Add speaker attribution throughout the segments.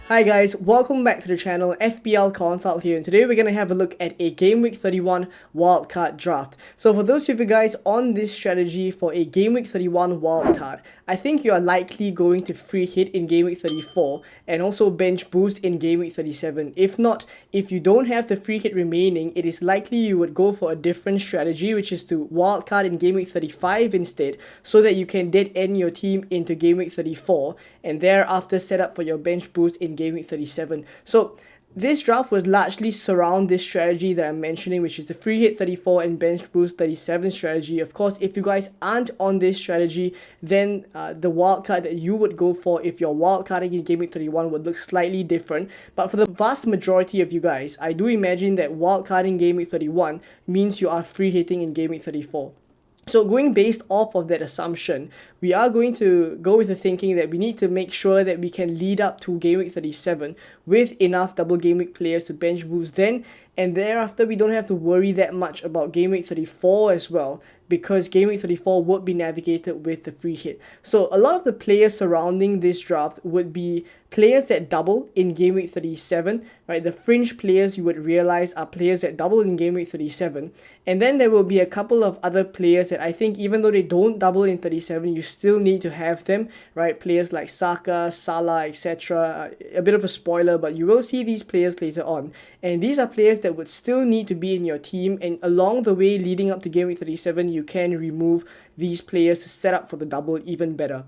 Speaker 1: Hi guys, welcome back to the channel. FPL Consult here, and today we're going to have a look at a Gameweek 31 wildcard draft. So for those of you guys on this strategy for a Gameweek 31 wildcard, I think you are likely going to free hit in Gameweek 34 and also bench boost in Gameweek 37. If not, if you don't have the free hit remaining, it is likely you would go for a different strategy, which is to wildcard in Gameweek 35 instead, so that you can dead end your team into Gameweek 34 and thereafter set up for your bench boost in Gameweek 37. So this draft was largely surround this strategy that I'm mentioning, which is the free hit 34 and bench boost 37 strategy. Of course, if you guys aren't on this strategy, then the wildcard that you would go for if you're wildcarding in Gameweek 31 would look slightly different. But for the vast majority of you guys, I do imagine that wildcarding Gameweek 31 means you are free hitting in Gameweek 34. So going based off of that assumption, we are going to go with the thinking that we need to make sure that we can lead up to Gameweek 37 with enough double Gameweek players to bench boost then, and thereafter we don't have to worry that much about Gameweek 34 as well, because Gameweek 34 would be navigated with the free hit. So a lot of the players surrounding this draft would be players that double in Gameweek 37, right? The fringe players you would realize are players that double in Gameweek 37. And then there will be a couple of other players that I think even though they don't double in 37, you still need to have them, right? Players like Saka, Salah, etc. A bit of a spoiler, but you will see these players later on. And these are players that would still need to be in your team, and along the way leading up to Gameweek 37, you can remove these players to set up for the double even better.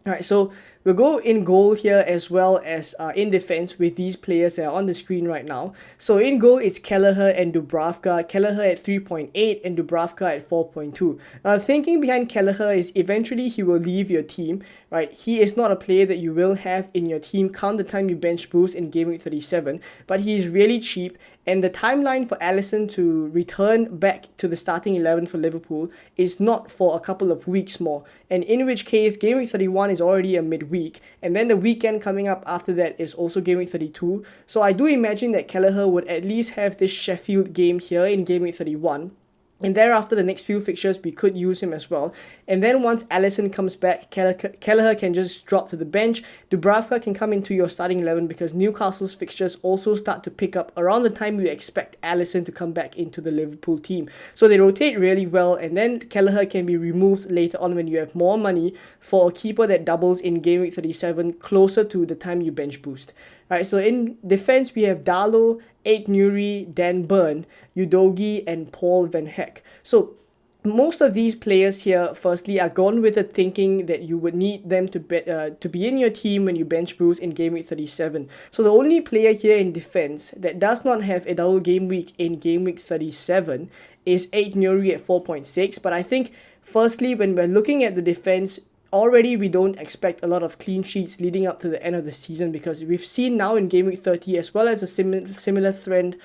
Speaker 1: Alright, so we'll go in goal here as well as in defense with these players that are on the screen right now. So in goal, it's Kelleher and Dubravka. Kelleher at 3.8 and Dubravka at 4.2. Now, the thinking behind Kelleher is eventually he will leave your team, right? He is not a player that you will have in your team count the time you bench boost in Gameweek 37, but he is really cheap. And the timeline for Alisson to return back to the starting 11 for Liverpool is not for a couple of weeks more. And in which case, Game Week 31 is already a midweek. And then the weekend coming up after that is also Game Week 32. So I do imagine that Kelleher would at least have this Sheffield game here in Game Week 31. And thereafter, the next few fixtures, we could use him as well. And then once Alisson comes back, Kelleher can just drop to the bench. Dubravka can come into your starting 11 because Newcastle's fixtures also start to pick up around the time you expect Alisson to come back into the Liverpool team. So they rotate really well, and then Kelleher can be removed later on when you have more money for a keeper that doubles in Game Week 37 closer to the time you bench boost. Right, so in defense, we have Darlow, Nuri, Dan Burn, Udogie, and Paul Van Heck. So most of these players here, firstly, are gone with the thinking that you would need them to be in your team when you bench boost in Game Week 37. So the only player here in defense that does not have a double game week in Game Week 37 is Nuri at 4.6. But I think, firstly, when we're looking at the defense, already we don't expect a lot of clean sheets leading up to the end of the season, because we've seen now in Game Week 30 as well as a similar trend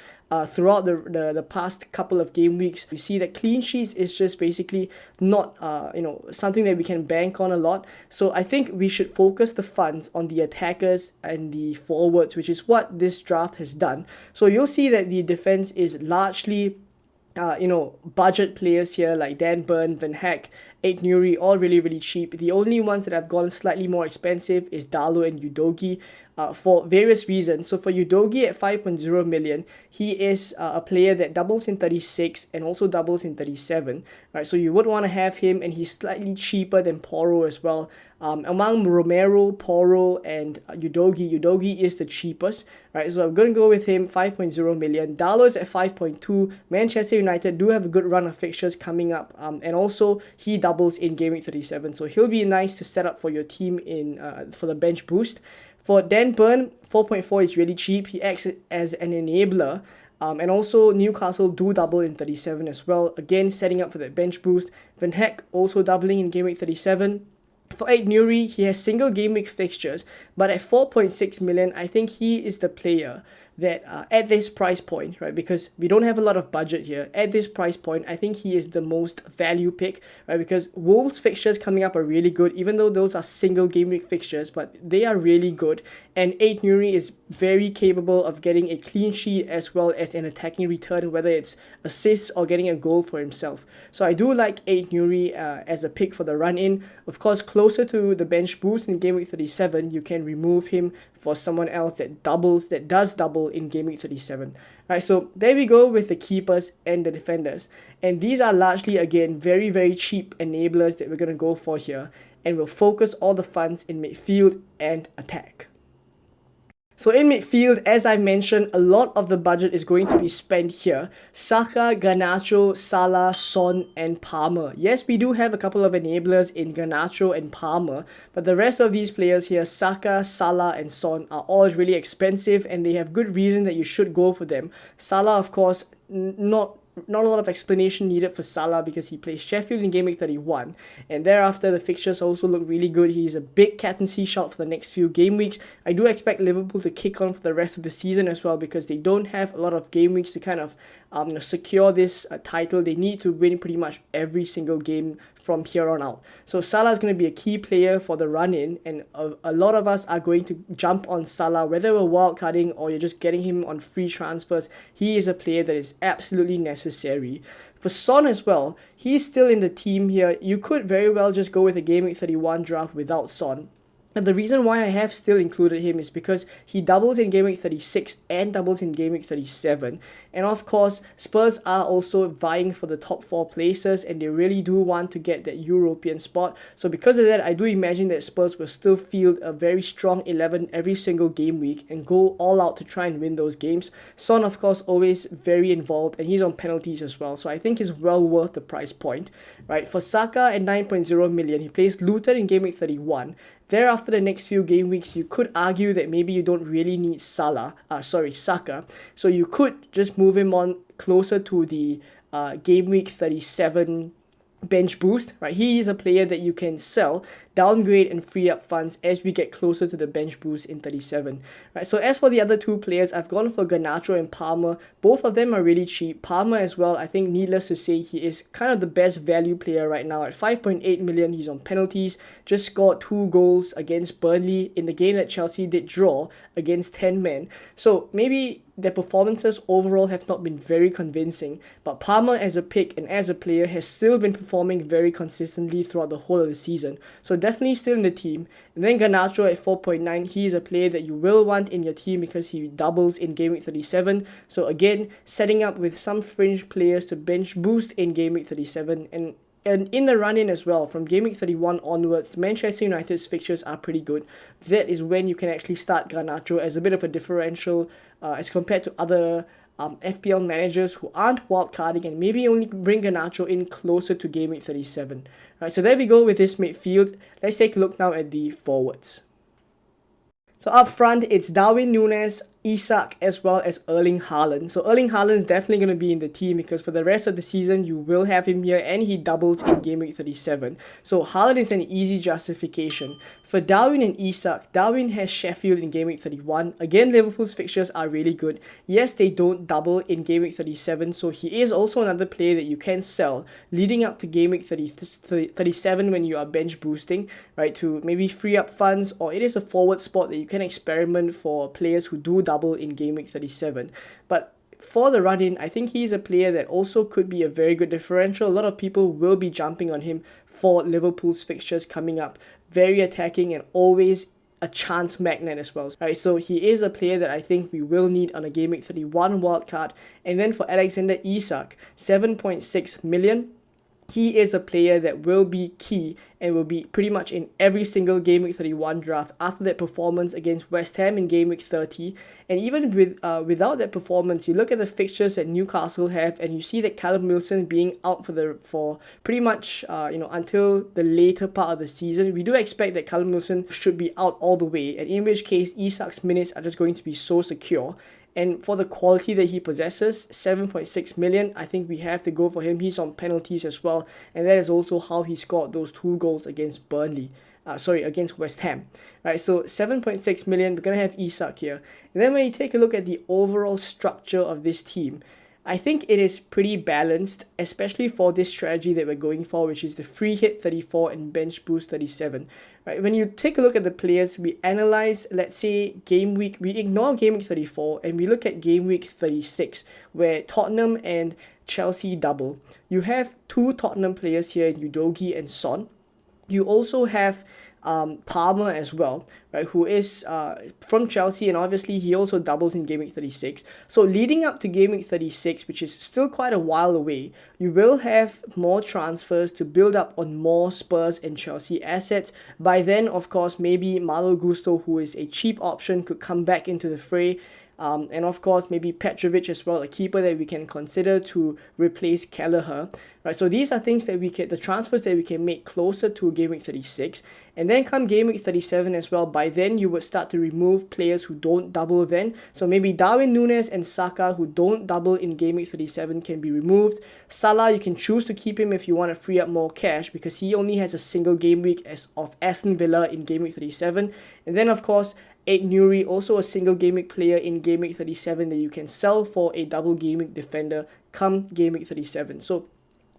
Speaker 1: throughout the past couple of game weeks. We see that clean sheets is just basically not something that we can bank on a lot. So I think we should focus the funds on the attackers and the forwards, which is what this draft has done. So you'll see that the defense is largely budget players here like Dan Burn, Van Heck, Nuri, all really, really cheap. The only ones that have gone slightly more expensive is Darlow and Udogie for various reasons. So for Udogie at 5.0 million, he is a player that doubles in 36 and also doubles in 37. Right, so you would want to have him, and he's slightly cheaper than Porro as well. Among Romero, Porro, and Udogie is the cheapest, right? So I'm going to go with him, 5.0 million. Darlow is at 5.2. Manchester United do have a good run of fixtures coming up, and also he doubles in Game Week 37, so he'll be nice to set up for your team in for the bench boost. For Dan Burn, 4.4 is really cheap. He acts as an enabler. And also Newcastle do double in 37 as well, again setting up for that bench boost. Van Heck also doubling in Game Week 37. For Nuri, he has single game week fixtures, but at 4.6 million, I think he is the player that at this price point, right, because we don't have a lot of budget here, at this price point, I think he is the most value pick, right, because Wolves fixtures coming up are really good, even though those are single game week fixtures, but they are really good, and 8 Nuri is very capable of getting a clean sheet as well as an attacking return, whether it's assists or getting a goal for himself. So I do like 8 Nuri as a pick for the run-in. Of course, closer to the bench boost in Game Week 37, you can remove him for someone else that does double in Game Week 37. Right, so there we go with the keepers and the defenders. And these are largely, again, very, very cheap enablers that we're going to go for here. And we'll focus all the funds in midfield and attack. So in midfield, as I mentioned, a lot of the budget is going to be spent here. Saka, Garnacho, Salah, Son, and Palmer. Yes, we do have a couple of enablers in Garnacho and Palmer, but the rest of these players here, Saka, Salah, and Son, are all really expensive, and they have good reason that you should go for them. Salah, of course, not a lot of explanation needed for Salah because he plays Sheffield in Game Week 31, and thereafter the fixtures also look really good. He's a big captaincy shot for the next few game weeks. I do expect Liverpool to kick on for the rest of the season as well because they don't have a lot of game weeks to kind of secure this title. They need to win pretty much every single game from here on out. So Salah is going to be a key player for the run-in, and a lot of us are going to jump on Salah, whether we're wildcarding or you're just getting him on free transfers. He is a player that is absolutely necessary. For Son as well, he's still in the team here. You could very well just go with a Game Week 31 draft without Son. And the reason why I have still included him is because he doubles in Game Week 36 and doubles in Game Week 37. And of course, Spurs are also vying for the top 4 places, and they really do want to get that European spot. So because of that, I do imagine that Spurs will still field a very strong 11 every single game week and go all out to try and win those games. Son, of course, always very involved, and he's on penalties as well. So I think he's well worth the price point. Right, for Saka at 9.0 million, he plays Luton in Game Week 31. Thereafter, the next few game weeks, you could argue that maybe you don't really need Saka. So you could just move him on closer to the Game Week 37 bench boost, right? He is a player that you can sell, downgrade, and free up funds as we get closer to the bench boost in 37, right? So as for the other two players, I've gone for Garnacho and Palmer. Both of them are really cheap. Palmer as well, I think needless to say, he is kind of the best value player right now at 5.8 million. He's on penalties, just scored 2 goals against Burnley in the game that Chelsea did draw against 10 men. So maybe their performances overall have not been very convincing, but Palmer as a pick and as a player has still been performing very consistently throughout the whole of the season. So definitely still in the team. And then Garnacho at 4.9, he is a player that you will want in your team because he doubles in Game Week 37. So again, setting up with some fringe players to bench boost in Game Week 37, and in the run-in as well, from Game Week 31 onwards, Manchester United's fixtures are pretty good. That is when you can actually start Garnacho as a bit of a differential as compared to other FPL managers who aren't wildcarding, and maybe only bring Garnacho in closer to Game Week 37. Right, so there we go with this midfield. Let's take a look now at the forwards. So up front, it's Darwin Núñez, Isak, as well as Erling Haaland. So Erling Haaland is definitely going to be in the team because for the rest of the season, you will have him here, and he doubles in Game Week 37. So Haaland is an easy justification. For Darwin and Isak, Darwin has Sheffield in Game Week 31. Again, Liverpool's fixtures are really good. Yes, they don't double in Game Week 37, so he is also another player that you can sell leading up to Game Week 37 when you are bench boosting, right, to maybe free up funds, or it is a forward spot that you can experiment for players who do double in Game Week 37. But for the run-in, I think he's a player that also could be a very good differential. A lot of people will be jumping on him for Liverpool's fixtures coming up. Very attacking and always a chance magnet as well. Right, so he is a player that I think we will need on a Game Week 31 wildcard. And then for Alexander Isak, 7.6 million. He is a player that will be key and will be pretty much in every single Game Week 31 draft after that performance against West Ham in Game Week 30. And even without that performance, you look at the fixtures that Newcastle have, and you see that Callum Wilson being out for pretty much until the later part of the season. We do expect that Callum Wilson should be out all the way, and in which case Isak's minutes are just going to be so secure. And for the quality that he possesses, 7.6 million, I think we have to go for him. He's on penalties as well, and that is also how he scored those 2 goals against Burnley. against West Ham, right? So 7.6 million, we're going to have Isak here. And then when you take a look at the overall structure of this team, I think it is pretty balanced, especially for this strategy that we're going for, which is the free hit 34 and bench boost 37. Right? When you take a look at the players, we analyze, let's say, game week, we ignore game week 34 and we look at game week 36, where Tottenham and Chelsea double. You have two Tottenham players here in Udogie and Son. You also have Palmer as well, right, who is from Chelsea, and obviously he also doubles in Game Week 36. So leading up to Game Week 36, which is still quite a while away, you will have more transfers to build up on more Spurs and Chelsea assets. By then, of course, maybe Malo Gusto, who is a cheap option, could come back into the fray. And of course, maybe Petrovic as well, a keeper that we can consider to replace Kelleher. Right, so these are things that the transfers that we can make closer to Game Week 36. And then come Game Week 37 as well, by then you would start to remove players who don't double then. So maybe Darwin Núñez and Saka, who don't double in Game Week 37, can be removed. Salah, you can choose to keep him if you want to free up more cash, because he only has a single game week of Aston Villa in Game Week 37. And then of course, Nuri, also a single game week player in Game Week 37 that you can sell for a double game week defender come Game Week 37. So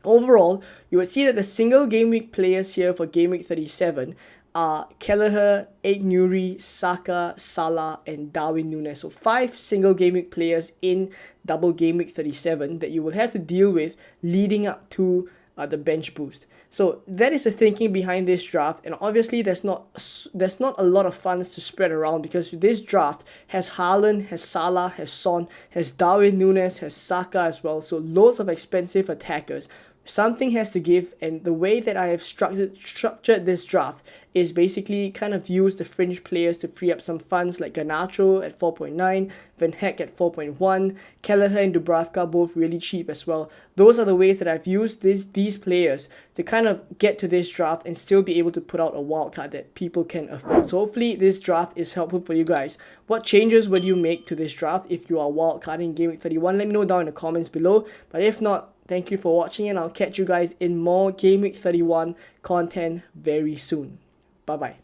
Speaker 1: overall, you would see that the single game week players here for Game Week 37 are Kelleher, Nuri, Saka, Salah, and Darwin Núñez. So 5 single game week players in double Game Week 37 that you will have to deal with leading up to the bench boost. So that is the thinking behind this draft, and obviously there's not a lot of funds to spread around, because this draft has Haaland, has Salah, has Son, has Darwin Núñez, has Saka as well. So loads of expensive attackers. Something has to give, and the way that I have structured this draft is basically kind of use the fringe players to free up some funds, like Garnacho at 4.9, Van Heck at 4.1, Kelleher and Dubravka both really cheap as well. Those are the ways that I've used these players to kind of get to this draft and still be able to put out a wildcard that people can afford. So hopefully this draft is helpful for you guys. What changes would you make to this draft if you are wildcarding Game Week 31? Let me know down in the comments below. But if not, thank you for watching, and I'll catch you guys in more Game Week 31 content very soon. Bye-bye.